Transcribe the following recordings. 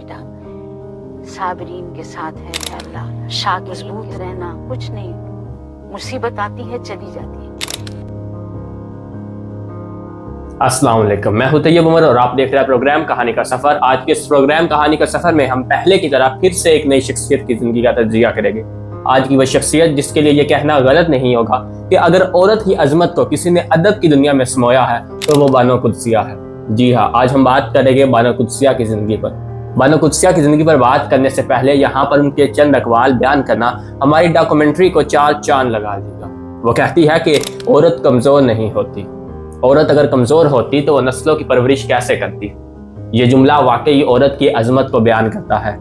بیٹا صابرین کے ساتھ ہے اے اللہ، شاکر مضبوط رہنا، کچھ نہیں، مصیبت آتی ہے چلی جاتی ہے۔ السلام علیکم، میں ہوں طیب عمر اور آپ دیکھ رہے ہیں پروگرام کہانی کا سفر۔ آج کے اس پروگرام کہانی کا سفر میں ہم پہلے کی طرح پھر سے ایک نئی شخصیت کی زندگی کا تجزیہ کریں گے۔ آج کی وہ شخصیت جس کے لیے یہ کہنا غلط نہیں ہوگا کہ اگر عورت کی عظمت کو کسی نے ادب کی دنیا میں سمویا ہے تو وہ بانو قدسیہ ہے۔ جی ہاں، آج ہم بات کریں گے بانو قدسیہ کی زندگی پر۔ بانو قدسیہ کی زندگی پر بات کرنے سے پہلے یہاں پر ان کے چند اقوال بیان کرنا ہماری ڈاکومنٹری کو چار چاند لگا دے گا۔ وہ کہتی ہے کہ عورت کمزور نہیں ہوتی، عورت اگر کمزور ہوتی تو وہ نسلوں کی پرورش کیسے کرتی۔ یہ جملہ واقعی عورت کی عظمت کو بیان کرتا ہے۔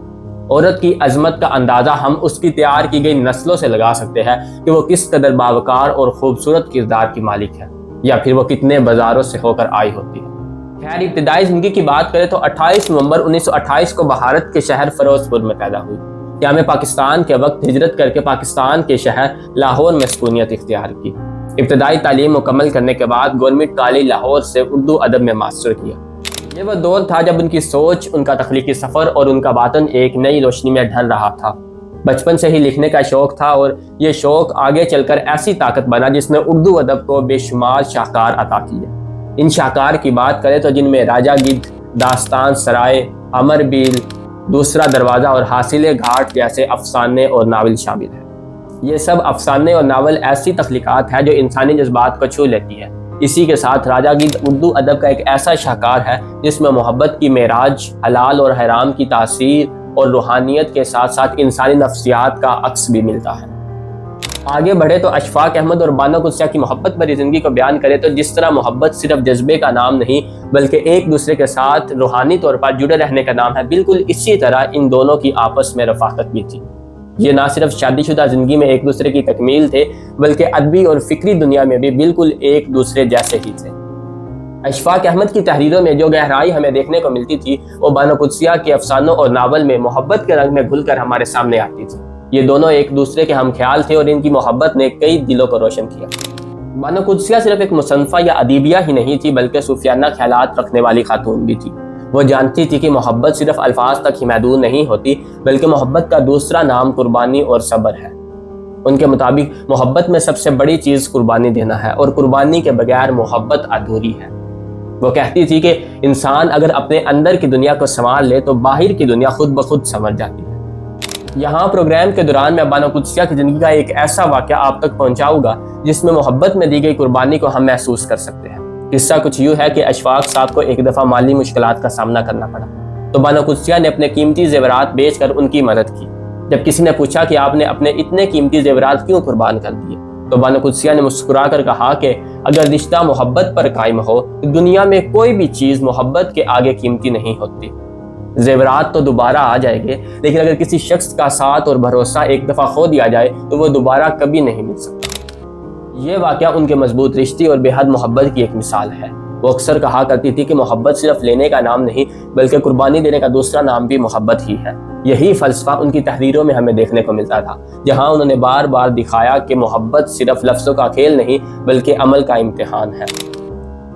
عورت کی عظمت کا اندازہ ہم اس کی تیار کی گئی نسلوں سے لگا سکتے ہیں کہ وہ کس قدر باوقار اور خوبصورت کردار کی مالک ہے، یا پھر وہ کتنے بازاروں سے ہو کر آئی ہوتی ہے۔ خیر، ابتدائی زندگی کی بات کریں تو 28 نومبر 1928 کو بھارت کے شہر فیروز پور میں پیدا ہوئی۔ قیام پاکستان کے وقت ہجرت کر کے پاکستان کے شہر لاہور میں سکونیت اختیار کی۔ ابتدائی تعلیم مکمل کرنے کے بعد گورنمنٹ کالج لاہور سے اردو ادب میں ماسٹر کیا۔ یہ وہ دور تھا جب ان کی سوچ، ان کا تخلیقی سفر اور ان کا باطن ایک نئی روشنی میں ڈھل رہا تھا۔ بچپن سے ہی لکھنے کا شوق تھا اور یہ شوق آگے چل کر ایسی طاقت بنا جس نے اردو ادب کو بے شمار شاہکار عطا کیے۔ ان شاہکار کی بات کریں تو جن میں راجہ گدھ، داستان سرائے، امر بیل، دوسرا دروازہ اور حاصل گھاٹ جیسے افسانے اور ناول شامل ہیں۔ یہ سب افسانے اور ناول ایسی تخلیقات ہیں جو انسانی جذبات کو چھو لیتی ہے۔ اسی کے ساتھ راجہ گدھ اردو ادب کا ایک ایسا شاہکار ہے جس میں محبت کی معراج، حلال اور حرام کی تاثیر اور روحانیت کے ساتھ ساتھ انسانی نفسیات کا عکس بھی ملتا ہے۔ آگے بڑھے تو اشفاق احمد اور بانو قدسیہ کی محبت بھری زندگی کو بیان کرے تو جس طرح محبت صرف جذبے کا نام نہیں بلکہ ایک دوسرے کے ساتھ روحانی طور پر جڑے رہنے کا نام ہے، بالکل اسی طرح ان دونوں کی آپس میں رفاقت بھی تھی۔ یہ نہ صرف شادی شدہ زندگی میں ایک دوسرے کی تکمیل تھے بلکہ ادبی اور فکری دنیا میں بھی بالکل ایک دوسرے جیسے ہی تھے۔ اشفاق احمد کی تحریروں میں جو گہرائی ہمیں دیکھنے کو ملتی تھی وہ بانو قدسیہ کے افسانوں اور ناول میں محبت کے رنگ میں گھل کر ہمارے سامنے آتی تھی۔ یہ دونوں ایک دوسرے کے ہم خیال تھے اور ان کی محبت نے کئی دلوں کو روشن کیا۔ بانو قدسیہ صرف ایک مصنفہ یا ادیبیہ ہی نہیں تھی بلکہ صوفیانہ خیالات رکھنے والی خاتون بھی تھی۔ وہ جانتی تھی کہ محبت صرف الفاظ تک ہی محدود نہیں ہوتی بلکہ محبت کا دوسرا نام قربانی اور صبر ہے۔ ان کے مطابق محبت میں سب سے بڑی چیز قربانی دینا ہے اور قربانی کے بغیر محبت ادھوری ہے۔ وہ کہتی تھی کہ انسان اگر اپنے اندر کی دنیا کو سنوار لے تو باہر کی دنیا خود بخود سنور جاتی ہے۔ یہاں پروگرام کے دوران میں بانو قدسیہ کی زندگی کا ایک ایسا واقعہ آپ تک پہنچاؤں گا جس میں محبت میں دی گئی قربانی کو ہم محسوس کر سکتے ہیں۔ قصہ کچھ یوں ہے کہ اشفاق صاحب کو ایک دفعہ مالی مشکلات کا سامنا کرنا پڑا تو بانو قدسیہ نے اپنے قیمتی زیورات بیچ کر ان کی مدد کی۔ جب کسی نے پوچھا کہ آپ نے اپنے اتنے قیمتی زیورات کیوں قربان کر دیے تو بانو قدسیہ نے مسکرا کر کہا کہ اگر رشتہ محبت پر قائم ہو تو دنیا میں کوئی بھی چیز محبت کے آگے قیمتی نہیں ہوتی۔ زیورات تو دوبارہ آ جائیں گے لیکن اگر کسی شخص کا ساتھ اور بھروسہ ایک دفعہ کھو دیا جائے تو وہ دوبارہ کبھی نہیں مل سکتا۔ یہ واقعہ ان کے مضبوط رشتے اور بے حد محبت کی ایک مثال ہے۔ وہ اکثر کہا کرتی تھی کہ محبت صرف لینے کا نام نہیں بلکہ قربانی دینے کا دوسرا نام بھی محبت ہی ہے۔ یہی فلسفہ ان کی تحریروں میں ہمیں دیکھنے کو ملتا تھا، جہاں انہوں نے بار بار دکھایا کہ محبت صرف لفظوں کا کھیل نہیں بلکہ عمل کا امتحان ہے۔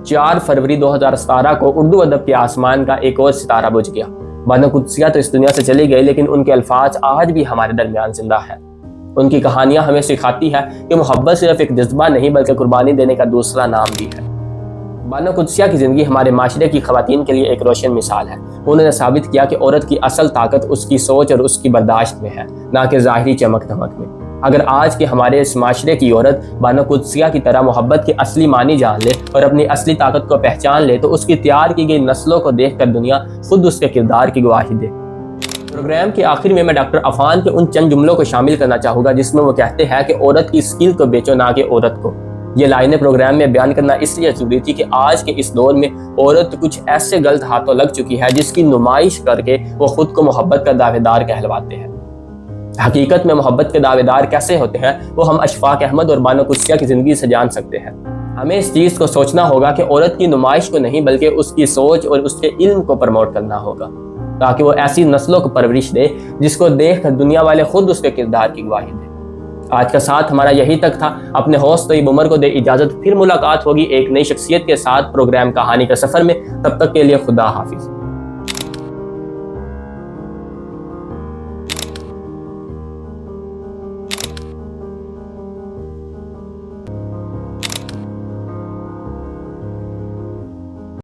4 فروری 2017 کو اردو ادب کے آسمان کا ایک اور ستارہ بجھ گیا۔ بانو قدسیہ تو اس دنیا سے چلی گئی لیکن ان کے الفاظ آج بھی ہمارے درمیان زندہ ہیں۔ ان کی کہانیاں ہمیں سکھاتی ہے کہ محبت صرف ایک جذبہ نہیں بلکہ قربانی دینے کا دوسرا نام بھی ہے۔ بانو قدسیہ کی زندگی ہمارے معاشرے کی خواتین کے لیے ایک روشن مثال ہے۔ انہوں نے ثابت کیا کہ عورت کی اصل طاقت اس کی سوچ اور اس کی برداشت میں ہے، نہ کہ ظاہری چمک دھمک میں۔ اگر آج کے ہمارے اس معاشرے کی عورت بانو قدسیہ کی طرح محبت کی اصلی معنی جان لے اور اپنی اصلی طاقت کو پہچان لے تو اس کی تیار کی گئی نسلوں کو دیکھ کر دنیا خود اس کے کردار کی گواہی دے۔ پروگرام کے آخر میں ڈاکٹر عفان کے ان چند جملوں کو شامل کرنا چاہوں گا جس میں وہ کہتے ہیں کہ عورت کی اسکل کو بیچو نہ کہ عورت کو۔ یہ لائنیں پروگرام میں بیان کرنا اس لیے ضروری تھی کہ آج کے اس دور میں عورت کچھ ایسے غلط ہاتھوں لگ چکی ہے جس کی نمائش کر کے وہ خود کو محبت کا دعوے دار کہلواتے ہیں۔ حقیقت میں محبت کے دعوے دار کیسے ہوتے ہیں وہ ہم اشفاق احمد اور بانو قدسیہ کی زندگی سے جان سکتے ہیں۔ ہمیں اس چیز کو سوچنا ہوگا کہ عورت کی نمائش کو نہیں بلکہ اس کی سوچ اور اس کے علم کو پروموٹ کرنا ہوگا تاکہ وہ ایسی نسلوں کو پرورش دے جس کو دیکھ کر دنیا والے خود اس کے کردار کی گواہی دیں۔ آج کا ساتھ ہمارا یہی تک تھا۔ اپنے ہوسٹ طیب عمر کو دے اجازت، پھر ملاقات ہوگی ایک نئی شخصیت کے ساتھ پروگرام کہانی کا سفر میں۔ تب تک کے لیے خدا حافظ۔